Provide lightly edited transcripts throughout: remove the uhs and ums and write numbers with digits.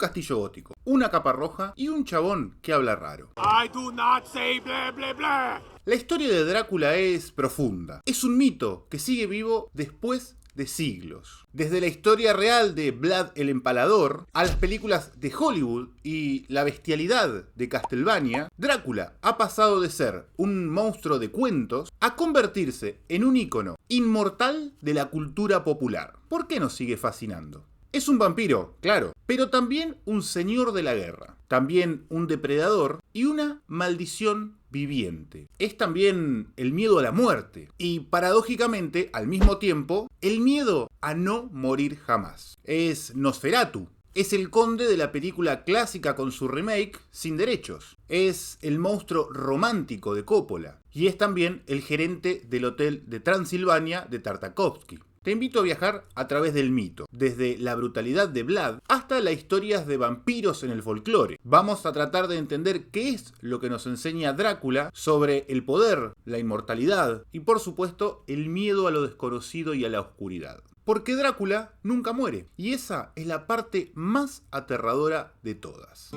castillo gótico, una capa roja y un chabón que habla raro. I do not say blah, blah, blah. La historia de Drácula es profunda. Es un mito que sigue vivo después de siglos. Desde la historia real de Vlad el Empalador a las películas de Hollywood y la bestialidad de Castlevania, Drácula ha pasado de ser un monstruo de cuentos a convertirse en un ícono inmortal de la cultura popular. ¿Por qué nos sigue fascinando? Es un vampiro, claro, pero también un señor de la guerra, también un depredador y una maldición viviente. Es también el miedo a la muerte y, paradójicamente, al mismo tiempo, el miedo a no morir jamás. Es Nosferatu. Es el conde de la película clásica con su remake Sin Derechos. Es el monstruo romántico de Coppola. Y es también el gerente del Hotel de Transilvania de Tartakovsky. Te invito a viajar a través del mito, desde la brutalidad de Vlad hasta las historias de vampiros en el folclore. Vamos a tratar de entender qué es lo que nos enseña Drácula sobre el poder, la inmortalidad y, por supuesto, el miedo a lo desconocido y a la oscuridad. Porque Drácula nunca muere, y esa es la parte más aterradora de todas.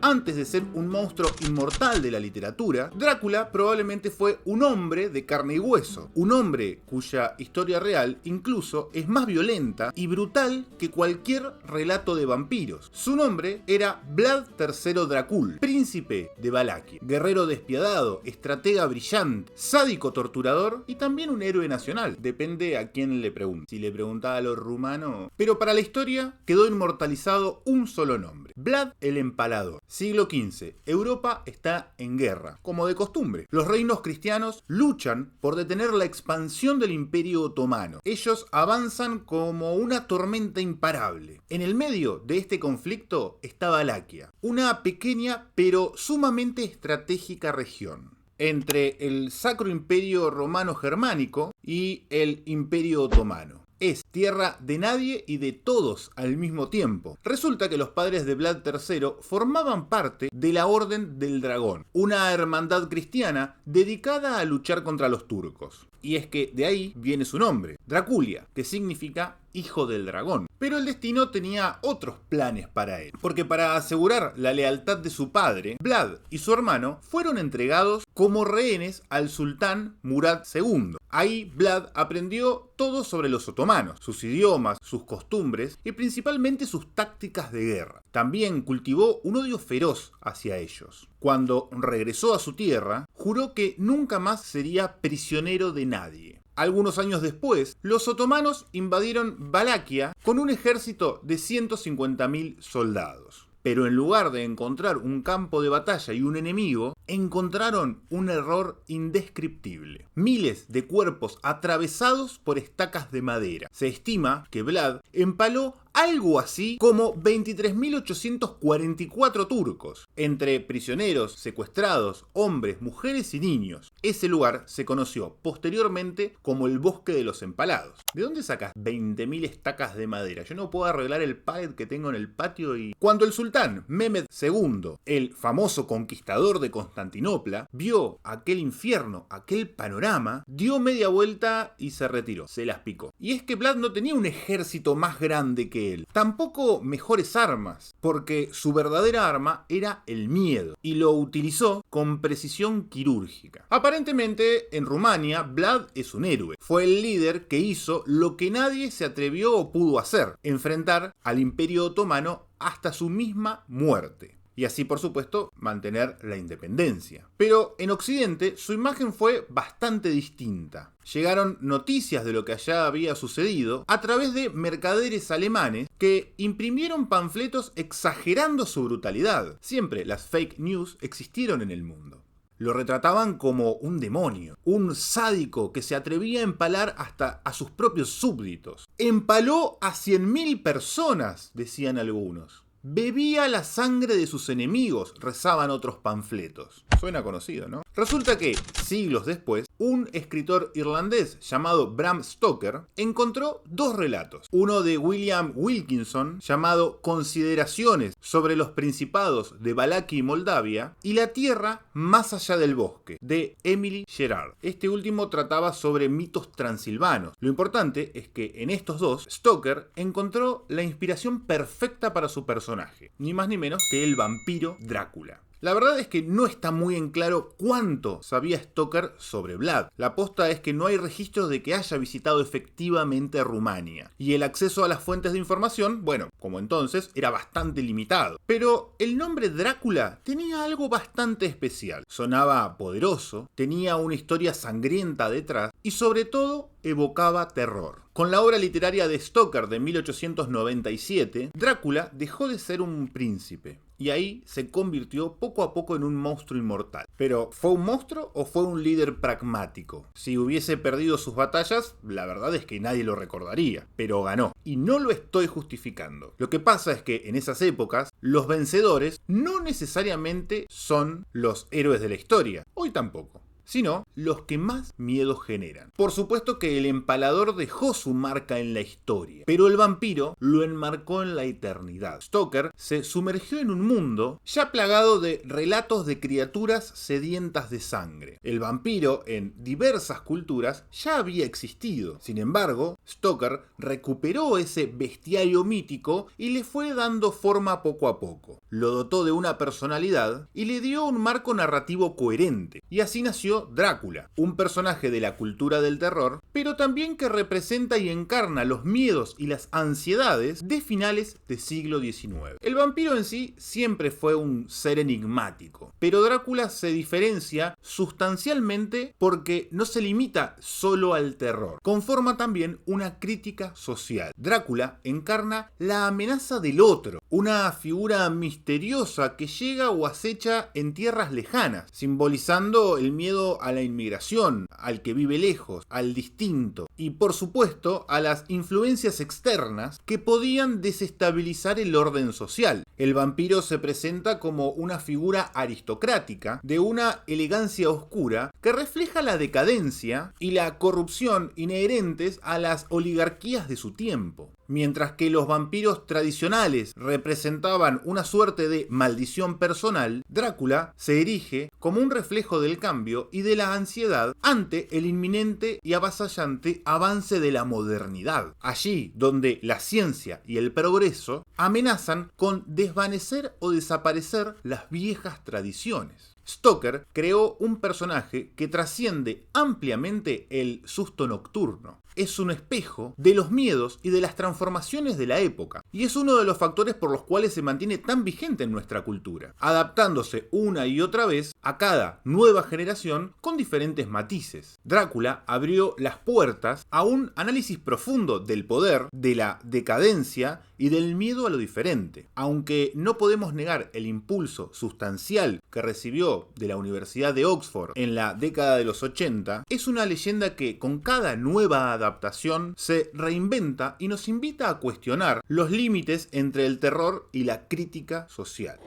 Antes de ser un monstruo inmortal de la literatura, Drácula probablemente fue un hombre de carne y hueso. Un hombre cuya historia real incluso es más violenta y brutal que cualquier relato de vampiros. Su nombre era Vlad III Dracul, príncipe de Valaquia. Guerrero despiadado, estratega brillante, sádico torturador y también un héroe nacional. Depende a quién le pregunte. Si le preguntaba a los rumanos. Pero para la historia quedó inmortalizado un solo nombre: Vlad el Empalador. Siglo XV. Europa está en guerra, como de costumbre. Los reinos cristianos luchan por detener la expansión del Imperio Otomano. Ellos avanzan como una tormenta imparable. En el medio de este conflicto está Valaquia, una pequeña pero sumamente estratégica región entre el Sacro Imperio Romano Germánico y el Imperio Otomano. Es tierra de nadie y de todos al mismo tiempo. Resulta que los padres de Vlad III formaban parte de la Orden del Dragón, una hermandad cristiana dedicada a luchar contra los turcos. Y es que de ahí viene su nombre, Draculia, que significa hijo del dragón. Pero el destino tenía otros planes para él, porque para asegurar la lealtad de su padre, Vlad y su hermano fueron entregados como rehenes al sultán Murad II. Ahí Vlad aprendió todo sobre los otomanos, sus idiomas, sus costumbres y principalmente sus tácticas de guerra. También cultivó un odio feroz hacia ellos. Cuando regresó a su tierra, juró que nunca más sería prisionero de nadie. Algunos años después, los otomanos invadieron Valaquia con un ejército de 150.000 soldados. Pero en lugar de encontrar un campo de batalla y un enemigo, encontraron un error indescriptible. Miles de cuerpos atravesados por estacas de madera. Se estima que Vlad empaló algo así como 23.844 turcos, entre prisioneros, secuestrados, hombres, mujeres y niños. Ese lugar se conoció posteriormente como el Bosque de los Empalados. ¿De dónde sacas 20.000 estacas de madera? Yo no puedo arreglar el pallet que tengo en el patio y... Cuando el sultán Mehmed II, el famoso conquistador de Constantinopla, vio aquel infierno, aquel panorama, dio media vuelta y se retiró, se las picó. Y es que Vlad no tenía un ejército más grande que él, tampoco mejores armas, porque su verdadera arma era el miedo, y lo utilizó con precisión quirúrgica. Aparentemente, en Rumania, Vlad es un héroe. Fue el líder que hizo lo que nadie se atrevió o pudo hacer: enfrentar al Imperio Otomano hasta su misma muerte. Y así, por supuesto, mantener la independencia. Pero en Occidente su imagen fue bastante distinta. Llegaron noticias de lo que allá había sucedido a través de mercaderes alemanes que imprimieron panfletos exagerando su brutalidad. Siempre las fake news existieron en el mundo. Lo retrataban como un demonio, un sádico que se atrevía a empalar hasta a sus propios súbditos. Empaló a 100.000 personas, decían algunos. Bebía la sangre de sus enemigos, rezaban otros panfletos. Suena conocido, ¿no? Resulta que, siglos después, un escritor irlandés llamado Bram Stoker encontró dos relatos. Uno de William Wilkinson llamado Consideraciones sobre los principados de Valaquia y Moldavia y La tierra más allá del bosque, de Emily Gerard. Este último trataba sobre mitos transilvanos. Lo importante es que en estos dos, Stoker encontró la inspiración perfecta para su personaje, ni más ni menos que el vampiro Drácula. La verdad es que no está muy en claro cuánto sabía Stoker sobre Vlad. La posta es que no hay registros de que haya visitado efectivamente Rumania. Y el acceso a las fuentes de información, bueno, como entonces, era bastante limitado. Pero el nombre Drácula tenía algo bastante especial. Sonaba poderoso, tenía una historia sangrienta detrás y sobre todo evocaba terror. Con la obra literaria de Stoker de 1897, Drácula dejó de ser un príncipe. Y ahí se convirtió poco a poco en un monstruo inmortal. Pero, ¿fue un monstruo o fue un líder pragmático? Si hubiese perdido sus batallas, la verdad es que nadie lo recordaría. Pero ganó. Y no lo estoy justificando. Lo que pasa es que en esas épocas, los vencedores no necesariamente son los héroes de la historia. Hoy tampoco. Sino los que más miedo generan. Por supuesto que el empalador dejó su marca en la historia, pero el vampiro lo enmarcó en la eternidad. Stoker se sumergió en un mundo ya plagado de relatos de criaturas sedientas de sangre. El vampiro en diversas culturas ya había existido. Sin embargo, Stoker recuperó ese bestiario mítico y le fue dando forma poco a poco. Lo dotó de una personalidad y le dio un marco narrativo coherente. Y así nació Drácula, un personaje de la cultura del terror, pero también que representa y encarna los miedos y las ansiedades de finales del siglo XIX. El vampiro en sí siempre fue un ser enigmático, pero Drácula se diferencia sustancialmente porque no se limita solo al terror, conforma también una crítica social. Drácula encarna la amenaza del otro, una figura misteriosa que llega o acecha en tierras lejanas, simbolizando el miedo a la inmigración, al que vive lejos, al distinto y por supuesto a las influencias externas que podían desestabilizar el orden social. El vampiro se presenta como una figura aristocrática de una elegancia oscura que refleja la decadencia y la corrupción inherentes a las oligarquías de su tiempo. Mientras que los vampiros tradicionales representaban una suerte de maldición personal, Drácula se erige como un reflejo del cambio y de la ansiedad ante el inminente y avasallante avance de la modernidad. Allí donde la ciencia y el progreso amenazan con desvanecer o desaparecer las viejas tradiciones. Stoker creó un personaje que trasciende ampliamente el susto nocturno. Es un espejo de los miedos y de las transformaciones de la época, y es uno de los factores por los cuales se mantiene tan vigente en nuestra cultura, adaptándose una y otra vez a cada nueva generación con diferentes matices. Drácula abrió las puertas a un análisis profundo del poder, de la decadencia y del miedo a lo diferente. Aunque no podemos negar el impulso sustancial que recibió de la Universidad de Oxford en la década de los 80, es una leyenda que con cada nueva adaptación se reinventa y nos invita a cuestionar los límites entre el terror y la crítica social.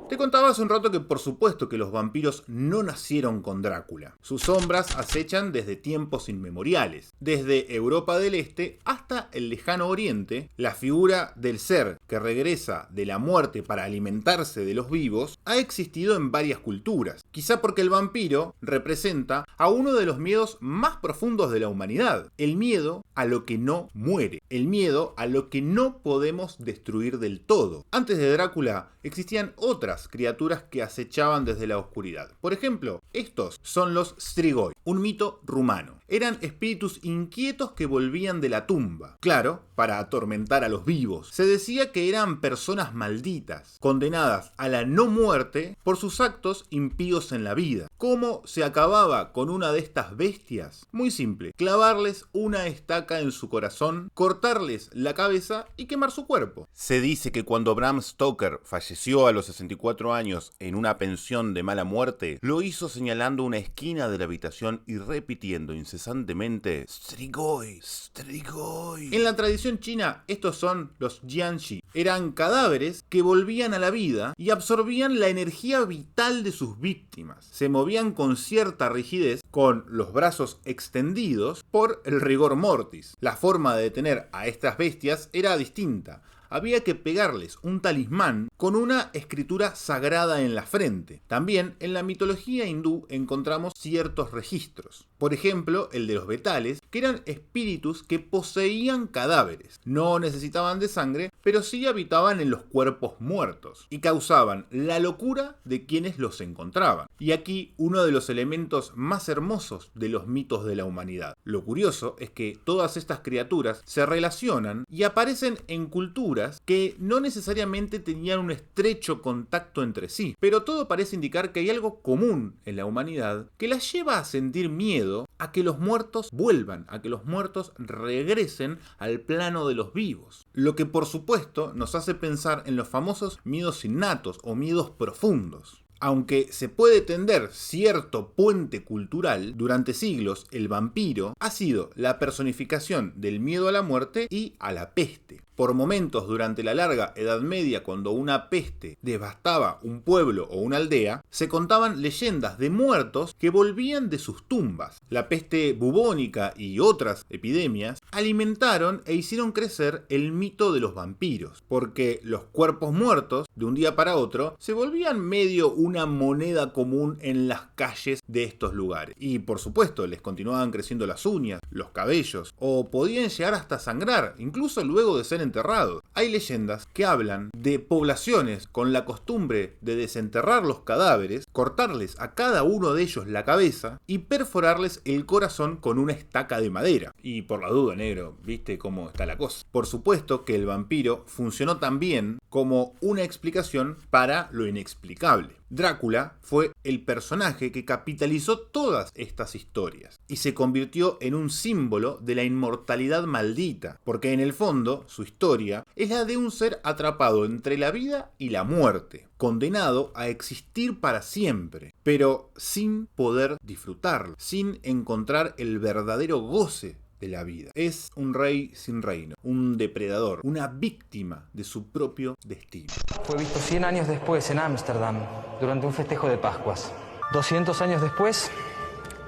Te contaba hace un rato que por supuesto que los vampiros no nacieron con Drácula. Sus sombras acechan desde tiempos inmemoriales. Desde Europa del Este hasta el lejano Oriente, la figura del ser que regresa de la muerte para alimentarse de los vivos ha existido en varias culturas. Quizá porque el vampiro representa a uno de los miedos más profundos de la humanidad. El miedo a lo que no muere. El miedo a lo que no podemos destruir del todo. Antes de Drácula existían otras criaturas que acechaban desde la oscuridad. Por ejemplo, estos son los Strigoi, un mito rumano. Eran espíritus inquietos que volvían de la tumba, claro, para atormentar a los vivos. Se decía que eran personas malditas, condenadas a la no muerte por sus actos impíos en la vida. ¿Cómo se acababa con una de estas bestias? Muy simple, clavarles una estaca en su corazón, cortarles la cabeza y quemar su cuerpo. Se dice que cuando Bram Stoker falleció a los 64 años en una pensión de mala muerte, lo hizo señalando una esquina de la habitación estaban y repitiendo incesantemente Strigoi, Strigoi. En la tradición china, estos son los Jianxi. Eran cadáveres que volvían a la vida y absorbían la energía vital de sus víctimas. Se movían con cierta rigidez, con los brazos extendidos por el rigor mortis. La forma de detener a estas bestias era distinta. Había que pegarles un talismán con una escritura sagrada en la frente. También en la mitología hindú encontramos ciertos registros. Por ejemplo, el de los betales, que eran espíritus que poseían cadáveres. No necesitaban de sangre, pero sí habitaban en los cuerpos muertos y causaban la locura de quienes los encontraban. Y aquí uno de los elementos más hermosos de los mitos de la humanidad. Lo curioso es que todas estas criaturas se relacionan y aparecen en culturas que no necesariamente tenían un estrecho contacto entre sí, pero todo parece indicar que hay algo común en la humanidad que las lleva a sentir miedo a que los muertos vuelvan, a que los muertos regresen al plano de los vivos. Lo que por supuesto nos hace pensar en los famosos miedos innatos o miedos profundos. Aunque se puede tender cierto puente cultural, durante siglos el vampiro ha sido la personificación del miedo a la muerte y a la peste. Por momentos durante la larga Edad Media, cuando una peste devastaba un pueblo o una aldea, se contaban leyendas de muertos que volvían de sus tumbas. La peste bubónica y otras epidemias alimentaron e hicieron crecer el mito de los vampiros, porque los cuerpos muertos, de un día para otro, se volvían medio una moneda común en las calles de estos lugares. Y por supuesto, les continuaban creciendo las uñas, los cabellos, o podían llegar hasta sangrar, incluso luego de ser enterrados. Hay leyendas que hablan de poblaciones con la costumbre de desenterrar los cadáveres, cortarles a cada uno de ellos la cabeza y perforarles el corazón con una estaca de madera. Y por la duda, negro, ¿viste cómo está la cosa? Por supuesto que el vampiro funcionó también como una explicación para lo inexplicable. Drácula fue el personaje que capitalizó todas estas historias y se convirtió en un símbolo de la inmortalidad maldita, porque en el fondo su historia es la de un ser atrapado entre la vida y la muerte, condenado a existir para siempre, pero sin poder disfrutarlo, sin encontrar el verdadero goce de la vida. Es un rey sin reino, un depredador, una víctima de su propio destino. Fue visto 100 años después en Ámsterdam, durante un festejo de Pascuas. 200 años después,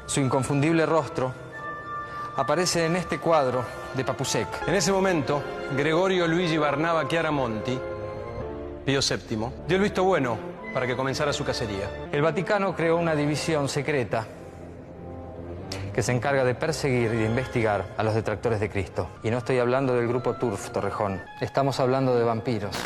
su inconfundible rostro aparece en este cuadro de Papusek. En ese momento, Gregorio Luigi Barnaba Chiaramonti, Pío VII, dio el visto bueno para que comenzara su cacería. El Vaticano creó una división secreta que se encarga de perseguir y de investigar a los detractores de Cristo. Y no estoy hablando del grupo Turf, Torrejón. Estamos hablando de vampiros.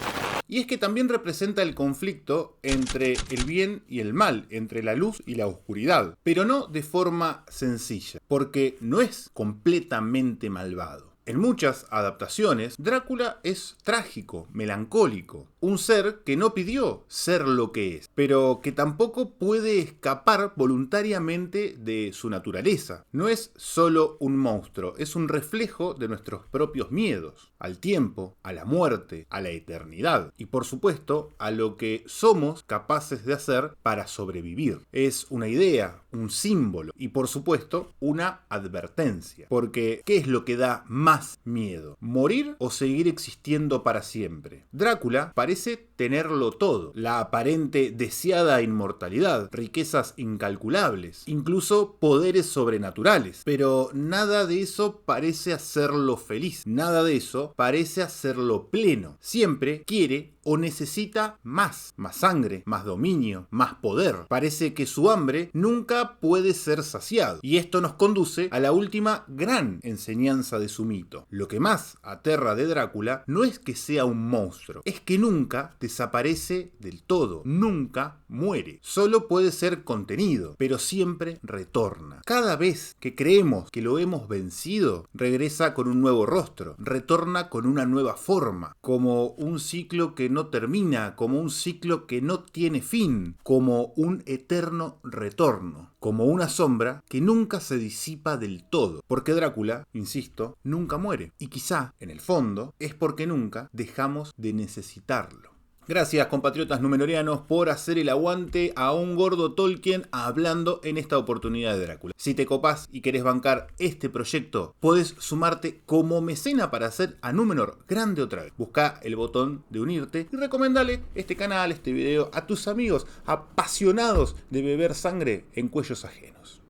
Y es que también representa el conflicto entre el bien y el mal, entre la luz y la oscuridad, pero no de forma sencilla, porque no es completamente malvado. En muchas adaptaciones, Drácula es trágico, melancólico, un ser que no pidió ser lo que es, pero que tampoco puede escapar voluntariamente de su naturaleza. No es solo un monstruo, es un reflejo de nuestros propios miedos, al tiempo, a la muerte, a la eternidad y por supuesto a lo que somos capaces de hacer para sobrevivir. Es una idea, un símbolo y por supuesto una advertencia, porque ¿qué es lo que da más miedo? ¿Morir o seguir existiendo para siempre? Drácula parece tenerlo todo, la aparente deseada inmortalidad, riquezas incalculables, incluso poderes sobrenaturales, pero nada de eso parece hacerlo feliz, nada de eso parece hacerlo pleno. Siempre quiere o necesita más sangre, más dominio, más poder. Parece que su hambre nunca puede ser saciado. Y esto nos conduce a la última gran enseñanza de su mito. Lo que más aterra de Drácula no es que sea un monstruo, es que nunca desaparece del todo, nunca muere. Solo puede ser contenido, pero siempre retorna. Cada vez que creemos que lo hemos vencido, regresa con un nuevo rostro, retorna con una nueva forma, como un ciclo que no termina, como un ciclo que no tiene fin, como un eterno retorno, como una sombra que nunca se disipa del todo, porque Drácula, insisto, nunca muere, y quizá, en el fondo, es porque nunca dejamos de necesitarlo. Gracias, compatriotas númenóreanos, por hacer el aguante a un gordo Tolkien hablando en esta oportunidad de Drácula. Si te copás y querés bancar este proyecto, podés sumarte como mecena para hacer a Númenor grande otra vez. Buscá el botón de unirte y recomendale este canal, este video a tus amigos apasionados de beber sangre en cuellos ajenos.